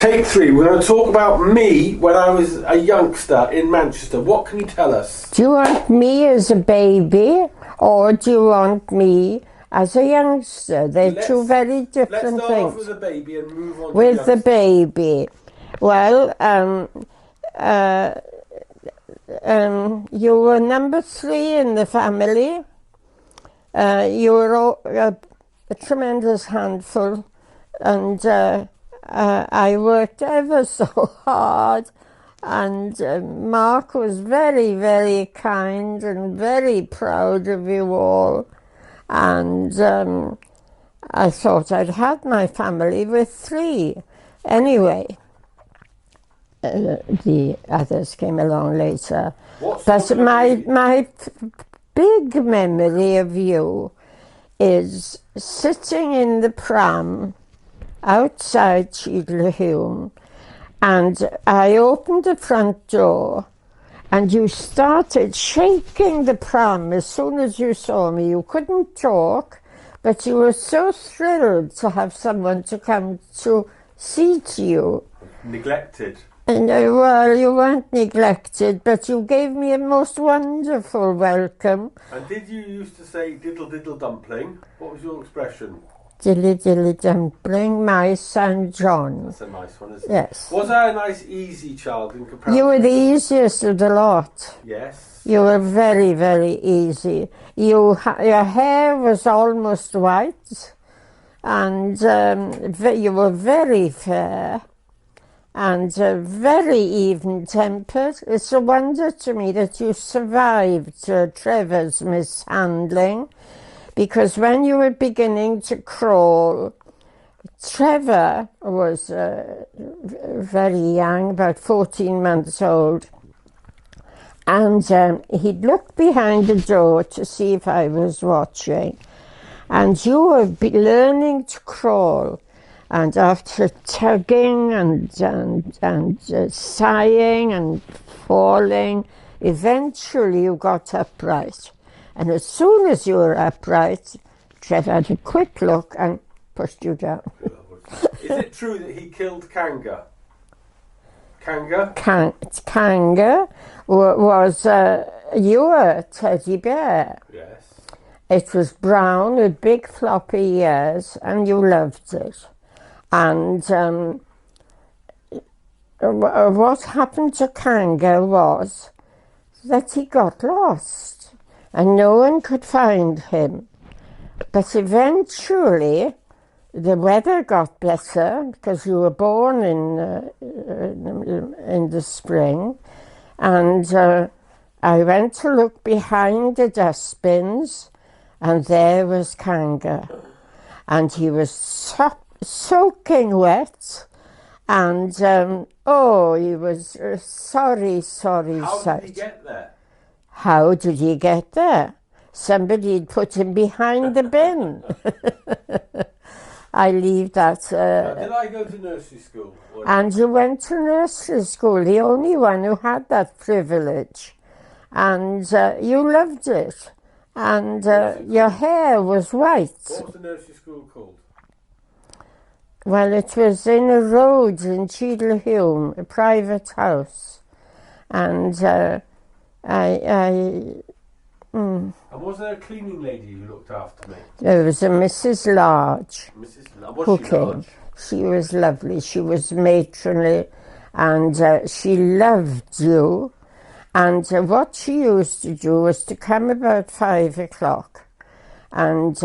Take 3. We're going to talk about me when I was a youngster in Manchester. What can you tell us? Do you want me as a baby or do you want me as a youngster? They're two very different let's start things. Off with the baby and move on with to the baby. Well, you were number 3 in the family. You were a tremendous handful, and I worked ever so hard, and Mark was very, very kind and very proud of you all, and I thought I'd had my family with 3. Anyway, the others came along later. But my big memory of you is sitting in the pram outside Cheadle, and I opened the front door and you started shaking the pram as soon as you saw me. You couldn't talk, but you were so thrilled to have someone to come to seat you. Neglected. And, well, you weren't neglected, but you gave me a most wonderful welcome. And did you used to say diddle diddle dumpling? What was your expression? Dilly dilly dumpling, my son John. That's a nice one, isn't it? Yes. Was I a nice, easy child in comparison? You were the easiest of the lot. Yes. You were very, very easy. Your hair was almost white, and you were very fair and very even-tempered. It's a wonder to me that you survived Trevor's mishandling, because when you were beginning to crawl, Trevor was very young, about 14 months old, and he'd look behind the door to see if I was watching, and you were learning to crawl, and after tugging and sighing and falling, eventually you got upright. And as soon as you were upright, Trevor had a quick look and pushed you down. Is it true that he killed Kanga? Kanga? Kanga was your teddy bear. Yes. It was brown with big floppy ears, and you loved it. And what happened to Kanga was that he got lost, and no one could find him. But eventually, the weather got better, because you were born in the spring, and I went to look behind the dustbins, and there was Kanga, and he was soaking wet, and he was sorry How did he get there? How did he get there? Somebody had put him behind the bin. I leave that. Did I go to nursery school? And you went to nursery school, the only one who had that privilege. And you loved it. And your hair was white. What was the nursery school called? Well, it was in a road in Cheadle, a private house. And And was there a cleaning lady who looked after me? There was a Mrs. Large. Mrs. Was she large? She was lovely. She was matronly, and she loved you. And what she used to do was to come about 5 o'clock, and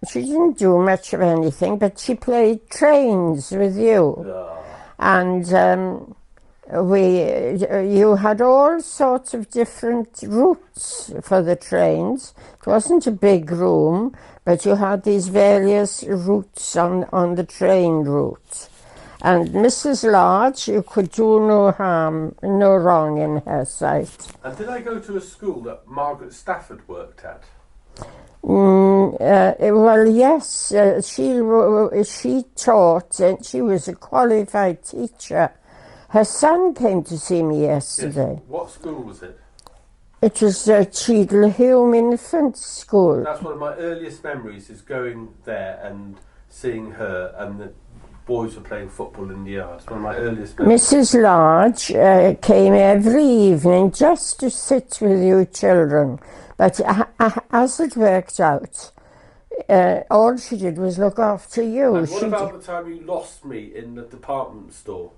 she didn't do much of anything, but she played trains with you. Oh. And you had all sorts of different routes for the trains. It wasn't a big room, but you had these various routes on the train route. And Mrs. Large, you could do no harm, no wrong in her sight. And did I go to a school that Margaret Stafford worked at? Well, yes, she taught, and she was a qualified teacher. Her son came to see me yesterday. Yes. What school was it? It was Cheadle Infant School. That's one of my earliest memories, is going there and seeing her and the boys were playing football in the yard. It's one of my earliest memories. Mrs. Large came every evening just to sit with you children. But as it worked out, all she did was look after you. And what about the time you lost me in the department store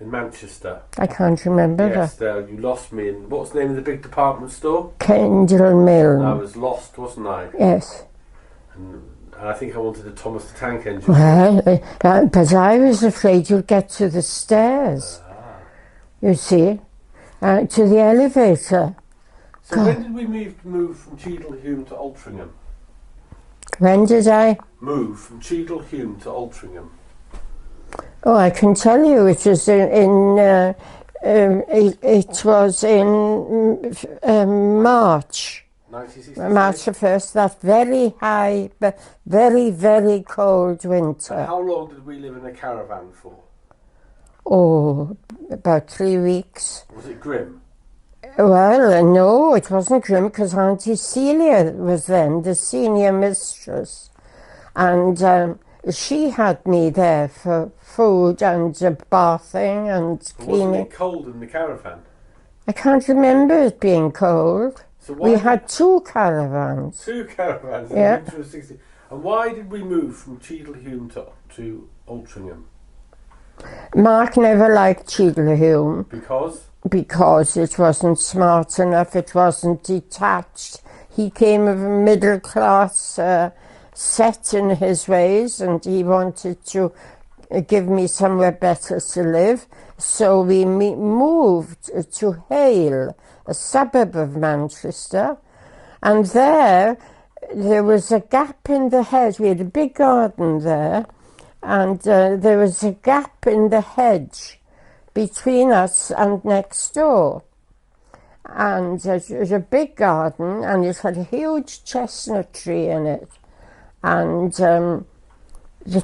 in Manchester? I can't remember Yes, that. you lost me in, what's the name of the big department store? Kendall Mill. I was lost, wasn't I? Yes. And I think I wanted a Thomas the Tank Engine. Well, but I was afraid you'd get to the stairs. You see, to the elevator. So God. when did we move from Cheadle-Hulme to Altrincham? When did I? Move from Cheadle-Hulme to Altrincham. Oh, I can tell you, it was it was in March. 1966. March the 1st, that very high, but very, very cold winter. And how long did we live in a caravan for? Oh, about 3 weeks. Was it grim? Well, no, it wasn't grim because Auntie Celia was then the senior mistress. And she had me there for food and bathing and cleaning. Wasn't it cold in the caravan? I can't remember it being cold. So why We had 2 caravans. 2 caravans in Yeah. the winter of 60. And why did we move from Cheadle-Hulme to Altrincham? Mark never liked Cheadle-Hulme Because it wasn't smart enough, it wasn't detached. He came of a middle class set in his ways, and he wanted to give me somewhere better to live. So we moved to Hale, a suburb of Manchester, and there was a gap in the hedge. We had a big garden there, and there was a gap in the hedge between us and next door. And it was a big garden, and it had a huge chestnut tree in it. And the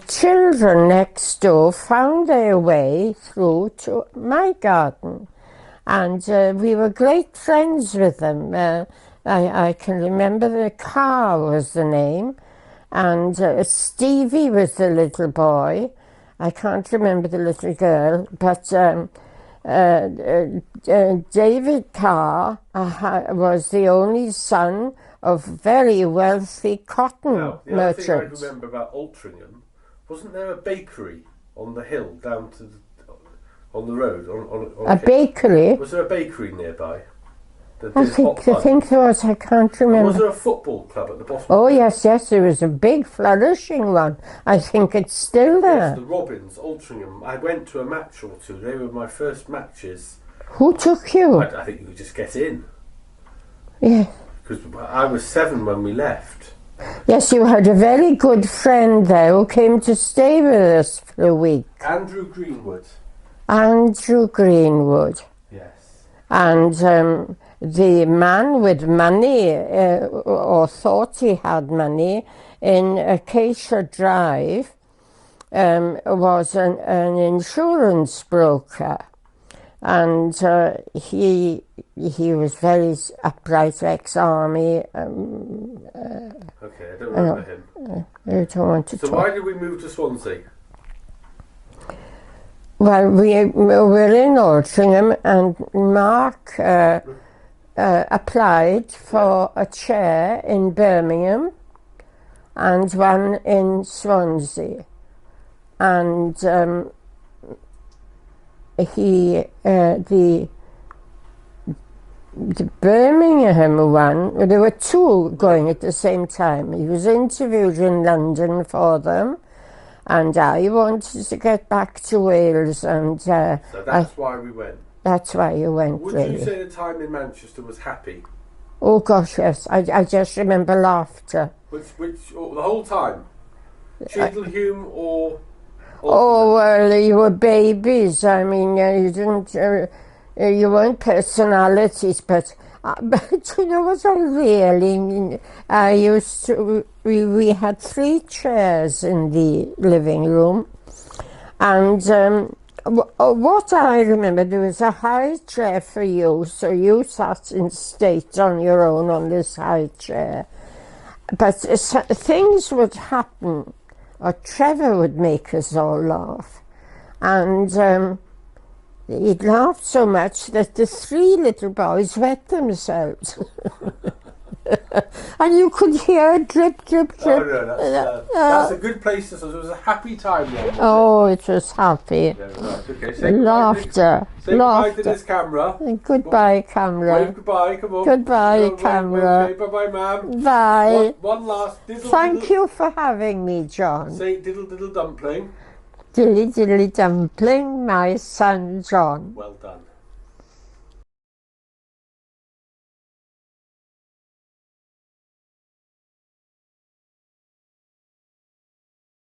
children next door found their way through to my garden. And we were great friends with them. I can remember the Car was the name. And Stevie was the little boy. I can't remember the little girl. But David Carr was the only son of very wealthy cotton now, the merchants. other thing I remember about Altrincham, wasn't there a bakery on the hill down to on the road? On A bakery? Was there a bakery nearby? I think there was, I can't And remember. was there a football club at the bottom? Oh yes, there was a big flourishing one. I think it's still there. Yes, the Robins, Altrincham. I went to a match or two. They were my first matches. Who took you? I think you could just get in. Yeah. Because I was 7 when we left. Yes, you had a very good friend there who came to stay with us for a week. Andrew Greenwood. Andrew Greenwood. Yes. And the man with money, or thought he had money, in Acacia Drive, was an insurance broker. And he was very upright, ex-army. Okay, I don't remember him. I don't want to So talk. why did we move to Swansea? Well, we were in Altrincham, and Mark applied for a chair in Birmingham and one in Swansea. And the Birmingham one, there were 2 going at the same time. He was interviewed in London for them, and I wanted to get back to Wales, and So that's why we went. that's why you went. Would really. you say the time in Manchester was happy? Oh gosh, yes. I just remember laughter. Which the whole time? Cheadle-Hulme or? Oh well, you were babies. I mean, you didn't. You weren't personalities, but you know what I really mean? I used to. We had 3 chairs in the living room, and what I remember, there was a high chair for you, so you sat in state on your own on this high chair. But things would happen Trevor would make us all laugh. And he'd laugh so much that the 3 little boys wet themselves. And you could hear drip, drip, drip. Oh no, that's a good place to. So it was a happy time then. It was happy. Yeah, right, okay. Laughter. Say goodbye to this camera. Goodbye, camera. Wave goodbye, come on. Goodbye, camera. Okay, bye-bye, ma'am. Bye. One last diddle. Thank you for having me, John. Say diddle diddle dumpling. Dilly dilly dumpling, my son John. Well done.